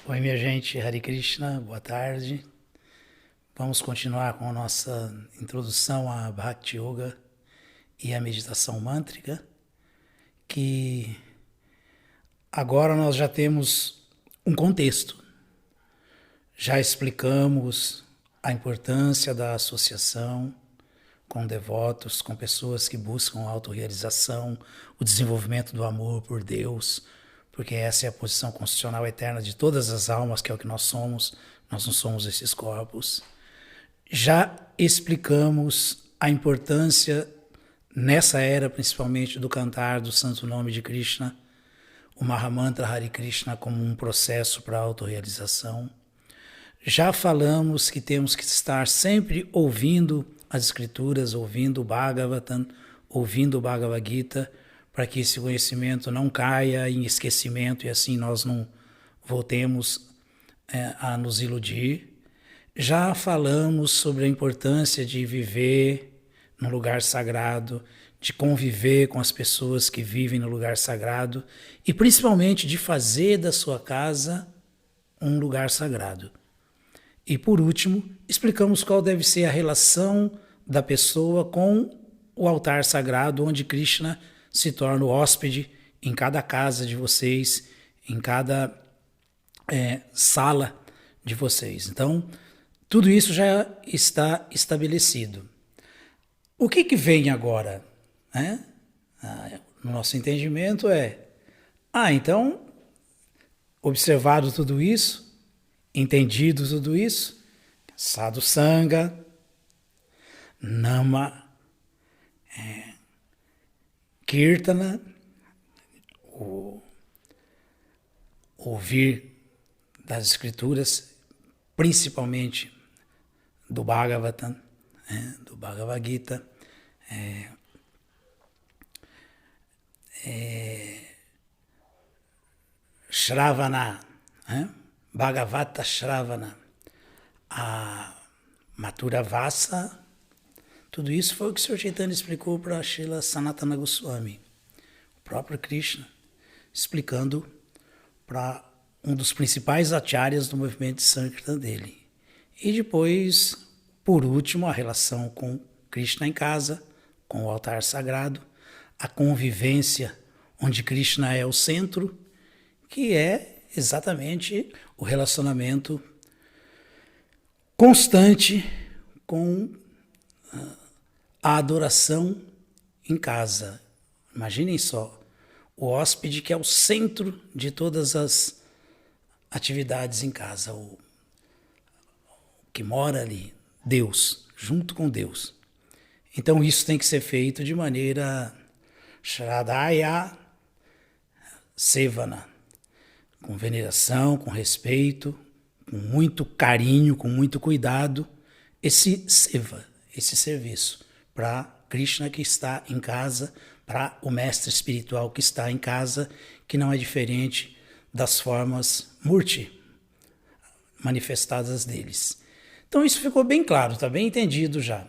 Oi, minha gente, Hare Krishna, boa tarde. Vamos continuar com a nossa introdução à Bhakti Yoga e à meditação mântrica, que agora nós já temos um contexto. Já explicamos a importância da associação com devotos, com pessoas que buscam a autorrealização, o desenvolvimento do amor por Deus, porque essa é a posição constitucional eterna de todas as almas, que é o que nós não somos esses corpos. Já explicamos a importância, nessa era principalmente, do cantar do santo nome de Krishna, o Mahamantra Hare Krishna como um processo para a autorrealização. Já falamos que temos que estar sempre ouvindo as escrituras, ouvindo o Bhagavatam, ouvindo o Bhagavad Gita, para que esse conhecimento não caia em esquecimento e assim nós não voltemos a nos iludir. Já falamos sobre a importância de viver num lugar sagrado, de conviver com as pessoas que vivem no lugar sagrado e principalmente de fazer da sua casa um lugar sagrado. E por último, explicamos qual deve ser a relação da pessoa com o altar sagrado, onde Krishna se torna o hóspede em cada casa de vocês, em cada sala de vocês. Então, tudo isso já está estabelecido. O que vem agora? No nosso entendimento então, observado tudo isso, entendido tudo isso, Sadhu Sangha, Nama, Kirtana, o ouvir das escrituras, principalmente do Bhagavatam, do Bhagavad Gita, Shravana, Bhagavata Shravana, a Mathura Vasa, tudo isso foi o que o Sr. Chaitanya explicou para Srila Sanatana Goswami, o próprio Krishna, explicando para um dos principais acharyas do movimento de Sankirtan dele. E depois, por último, a relação com Krishna em casa, com o altar sagrado, a convivência onde Krishna é o centro, que é exatamente o relacionamento constante com a adoração em casa. Imaginem só, o hóspede que é o centro de todas as atividades em casa, o que mora ali, Deus, junto com Deus. Então isso tem que ser feito de maneira Shraddhaya Sevana, com veneração, com respeito, com muito carinho, com muito cuidado, esse seva, esse serviço para Krishna que está em casa, para o mestre espiritual que está em casa, que não é diferente das formas Murti manifestadas deles. Então isso ficou bem claro, está bem entendido já.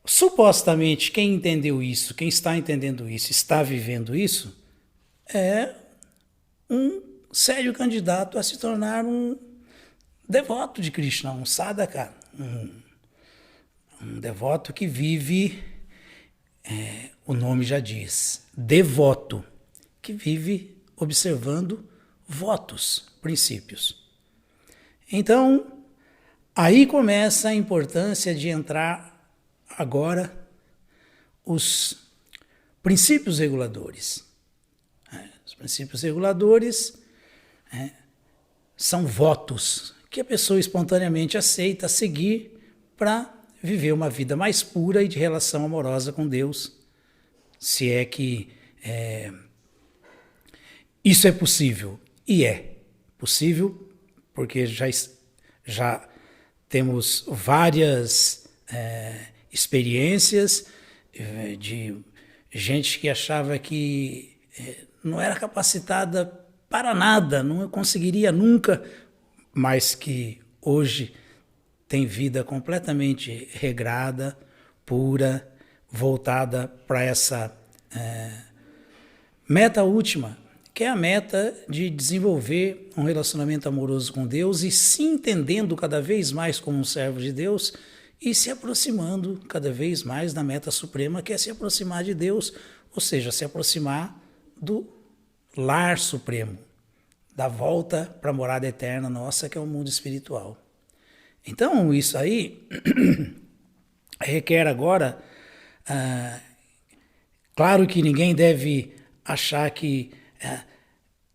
Supostamente quem entendeu isso, quem está entendendo isso, está vivendo isso, é um sério candidato a se tornar um devoto de Krishna, um sadhaka, um devoto que vive, o nome já diz, devoto, que vive observando votos, princípios. Então, aí começa a importância de entrar agora os princípios reguladores. Os princípios reguladores são votos que a pessoa espontaneamente aceita seguir para viver uma vida mais pura e de relação amorosa com Deus, se é que isso é possível. E é possível, porque já temos várias experiências de gente que achava que não era capacitada para nada, não conseguiria nunca, mas que hoje tem vida completamente regrada, pura, voltada para essa meta última, que é a meta de desenvolver um relacionamento amoroso com Deus e se entendendo cada vez mais como um servo de Deus e se aproximando cada vez mais da meta suprema, que é se aproximar de Deus, ou seja, se aproximar do lar supremo, da volta para a morada eterna nossa, que é o mundo espiritual. Então, isso aí requer agora, claro que ninguém deve achar que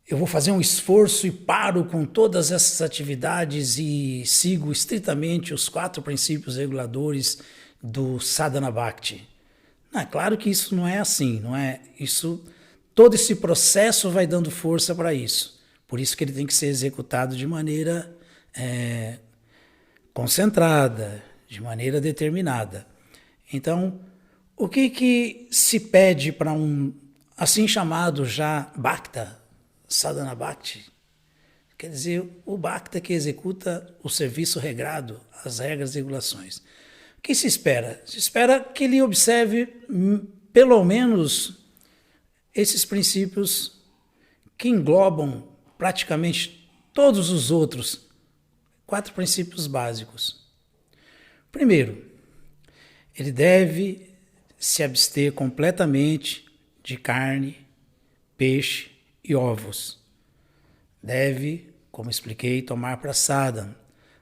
eu vou fazer um esforço e paro com todas essas atividades e sigo estritamente os 4 princípios reguladores do Sadhana Bhakti. Não, claro que isso não é assim, não é isso. Todo esse processo vai dando força para isso. Por isso que ele tem que ser executado de maneira concentrada, de maneira determinada. Então, o que se pede para um assim chamado já Bhakta, Sadhana Bhakti? Quer dizer, o Bhakta que executa o serviço regrado, as regras e regulações. O que se espera? Se espera que ele observe pelo menos esses princípios que englobam praticamente todos os outros 4 princípios básicos. Primeiro, ele deve se abster completamente de carne, peixe e ovos. Deve, como expliquei, tomar prasada,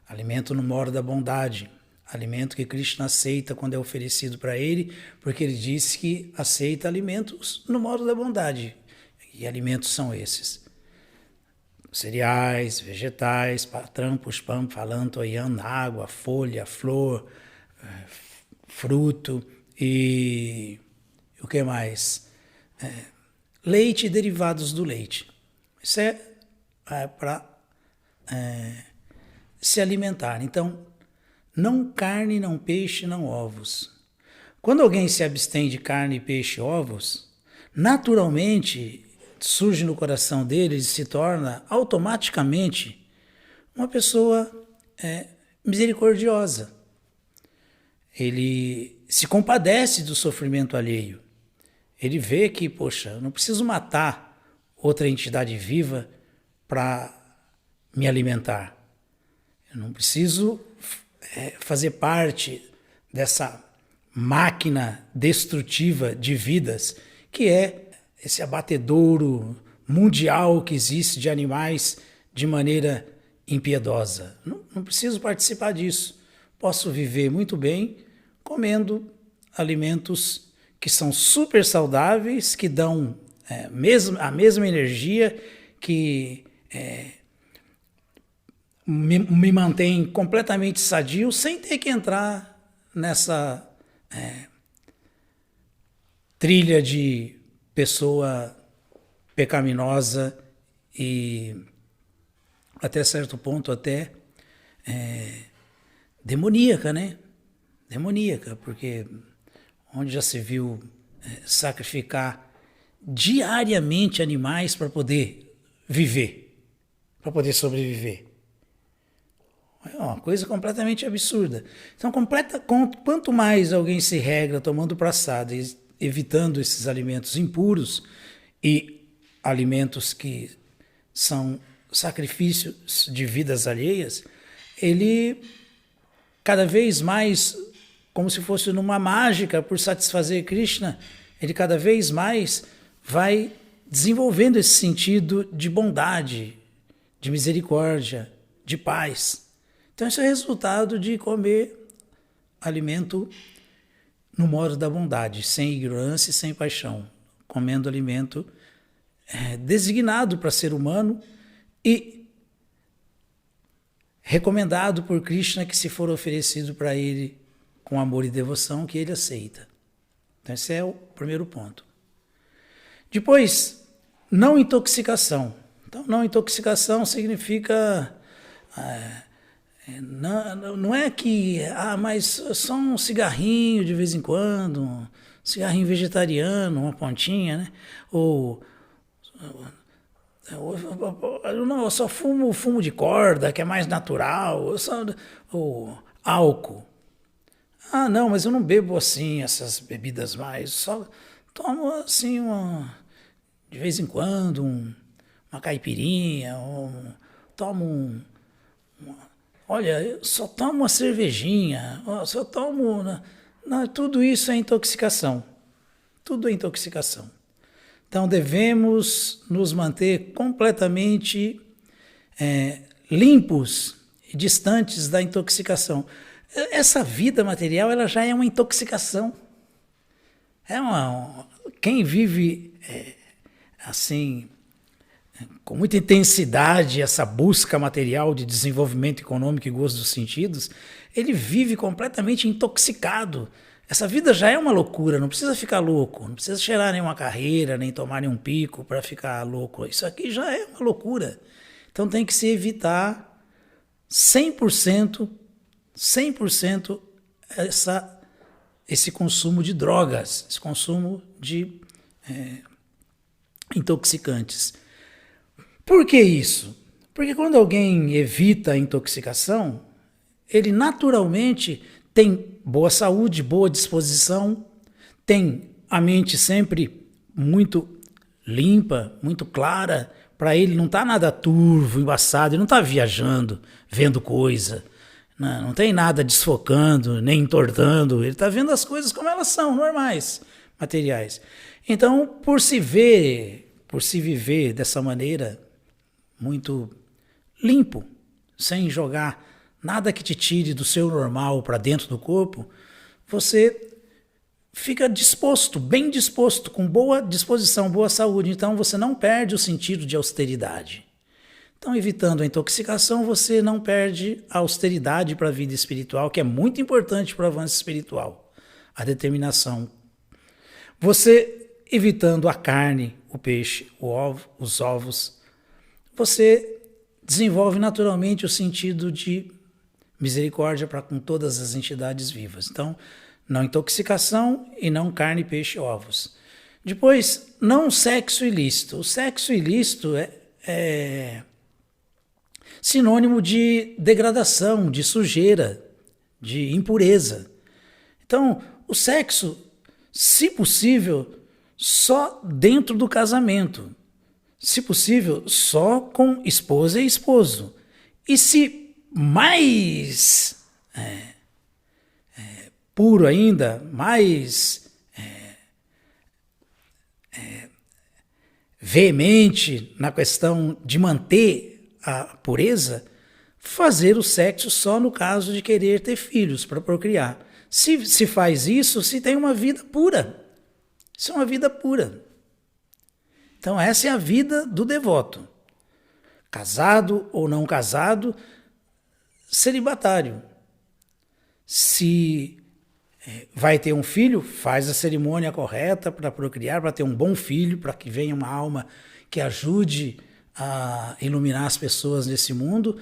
alimento no modo da bondade, alimento que Krishna aceita quando é oferecido para ele, porque ele disse que aceita alimentos no modo da bondade. E alimentos são esses: cereais, vegetais, patram, pushpam, phalam, toyam, água, folha, flor, fruto e o que mais? Leite e derivados do leite. Isso é para se alimentar. Então, não carne, não peixe, não ovos. Quando alguém se abstém de carne, peixe e ovos, naturalmente surge no coração dele e se torna automaticamente uma pessoa misericordiosa. Ele se compadece do sofrimento alheio. Ele vê que, poxa, eu não preciso matar outra entidade viva para me alimentar. Eu não preciso fazer parte dessa máquina destrutiva de vidas que é esse abatedouro mundial que existe de animais de maneira impiedosa. Não preciso participar disso. Posso viver muito bem comendo alimentos que são super saudáveis, que dão a mesma energia, que me mantém completamente sadio, sem ter que entrar nessa trilha de pessoa pecaminosa e até certo ponto até demoníaca, né? Demoníaca, porque onde já se viu sacrificar diariamente animais para poder viver, para poder sobreviver. É uma coisa completamente absurda. Então, quanto mais alguém se regra tomando praçada e evitando esses alimentos impuros e alimentos que são sacrifícios de vidas alheias, ele cada vez mais, como se fosse numa mágica por satisfazer Krishna, ele cada vez mais vai desenvolvendo esse sentido de bondade, de misericórdia, de paz. Então isso é resultado de comer alimento no modo da bondade, sem ignorância e sem paixão, comendo alimento designado para ser humano e recomendado por Krishna, que se for oferecido para ele com amor e devoção, que ele aceita. Então esse é o primeiro ponto. Depois, não intoxicação. Então, não intoxicação significa... não é que, mas só um cigarrinho de vez em quando, um cigarrinho vegetariano, uma pontinha, né? Ou eu só fumo de corda, que é mais natural, ou álcool. Não, mas eu não bebo assim essas bebidas mais, só tomo assim de vez em quando uma caipirinha, tomo olha, eu só tomo uma cervejinha, só tomo... Não, tudo isso é intoxicação. Tudo é intoxicação. Então devemos nos manter completamente limpos e distantes da intoxicação. Essa vida material ela já é uma intoxicação. Quem vive assim, com muita intensidade, essa busca material de desenvolvimento econômico e gozo dos sentidos, ele vive completamente intoxicado. Essa vida já é uma loucura, não precisa ficar louco, não precisa cheirar nenhuma carreira, nem tomar nenhum pico para ficar louco. Isso aqui já é uma loucura. Então tem que se evitar 100% esse consumo de drogas, esse consumo de intoxicantes. Por que isso? Porque quando alguém evita a intoxicação, ele naturalmente tem boa saúde, boa disposição, tem a mente sempre muito limpa, muito clara. Para ele não está nada turvo, embaçado, ele não está viajando, vendo coisa, não tem nada desfocando, nem entortando, ele está vendo as coisas como elas são, normais, materiais. Então, por se viver dessa maneira muito limpo, sem jogar nada que te tire do seu normal para dentro do corpo, você fica disposto, bem disposto, com boa disposição, boa saúde. Então você não perde o sentido de austeridade. Então, evitando a intoxicação, você não perde a austeridade para a vida espiritual, que é muito importante para o avanço espiritual, a determinação. Você, evitando a carne, o peixe, o ovo, os ovos, você desenvolve naturalmente o sentido de misericórdia para com todas as entidades vivas. Então, não intoxicação e não carne, peixe, ovos. Depois, não sexo ilícito. O sexo ilícito é sinônimo de degradação, de sujeira, de impureza. Então, o sexo, se possível, só dentro do casamento. Se possível, só com esposa e esposo. E se mais puro ainda, mais veemente na questão de manter a pureza, fazer o sexo só no caso de querer ter filhos para procriar. Se faz isso, se tem uma vida pura. Isso é uma vida pura. Então essa é a vida do devoto. Casado ou não casado, celibatário. Se vai ter um filho, faz a cerimônia correta para procriar, para ter um bom filho, para que venha uma alma que ajude a iluminar as pessoas nesse mundo,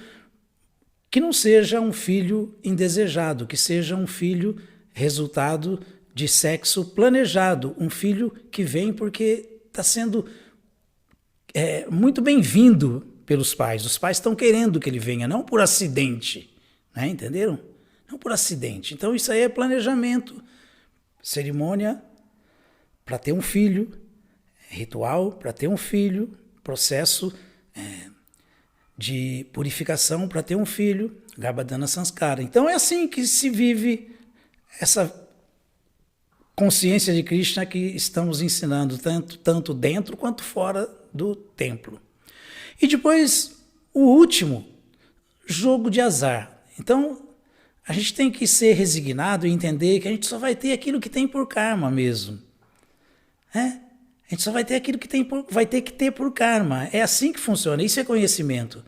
que não seja um filho indesejado, que seja um filho resultado de sexo planejado, um filho que vem porque está sendo muito bem-vindo pelos pais. Os pais estão querendo que ele venha, não por acidente, né? Entenderam? Não por acidente. Então isso aí é planejamento, cerimônia para ter um filho, ritual para ter um filho, processo de purificação para ter um filho, Garbhadhana Sanskara. Então é assim que se vive essa consciência de Krishna que estamos ensinando, tanto dentro quanto fora do templo. E depois, o último, jogo de azar. Então, a gente tem que ser resignado e entender que a gente só vai ter aquilo que tem por karma mesmo. A gente só vai ter aquilo que vai ter que ter por karma. É assim que funciona, isso é conhecimento.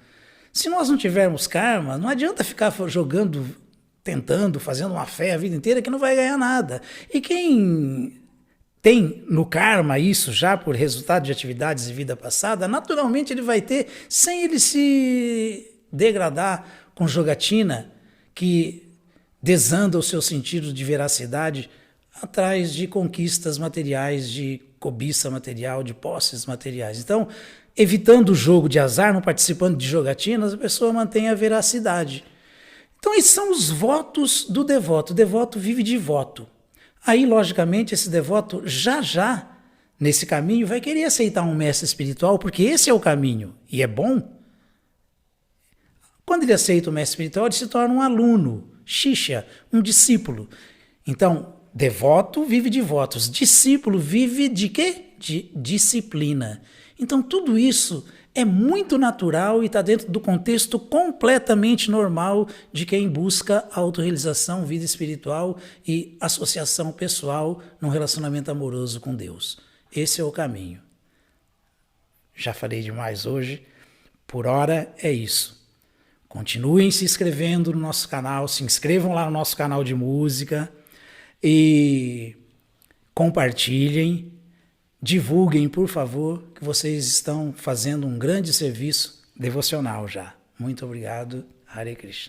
Se nós não tivermos karma, não adianta ficar jogando, tentando, fazendo uma fé a vida inteira que não vai ganhar nada. E quem tem no karma isso já por resultado de atividades de vida passada, naturalmente ele vai ter, sem ele se degradar com jogatina, que desanda o seu sentido de veracidade atrás de conquistas materiais, de cobiça material, de posses materiais. Então, evitando o jogo de azar, não participando de jogatinas, a pessoa mantém a veracidade. Então, esses são os votos do devoto. O devoto vive de voto. Aí, logicamente, esse devoto já nesse caminho vai querer aceitar um mestre espiritual, porque esse é o caminho, e é bom. Quando ele aceita o mestre espiritual, ele se torna um aluno, xixa, um discípulo. Então, devoto vive de votos, discípulo vive de quê? De disciplina. Então, tudo isso é muito natural e está dentro do contexto completamente normal de quem busca autorrealização, vida espiritual e associação pessoal num relacionamento amoroso com Deus. Esse é o caminho. Já falei demais hoje. Por hora é isso. Continuem se inscrevendo no nosso canal, se inscrevam lá no nosso canal de música e compartilhem, divulguem, por favor, que vocês estão fazendo um grande serviço devocional já. Muito obrigado. Hare Krishna.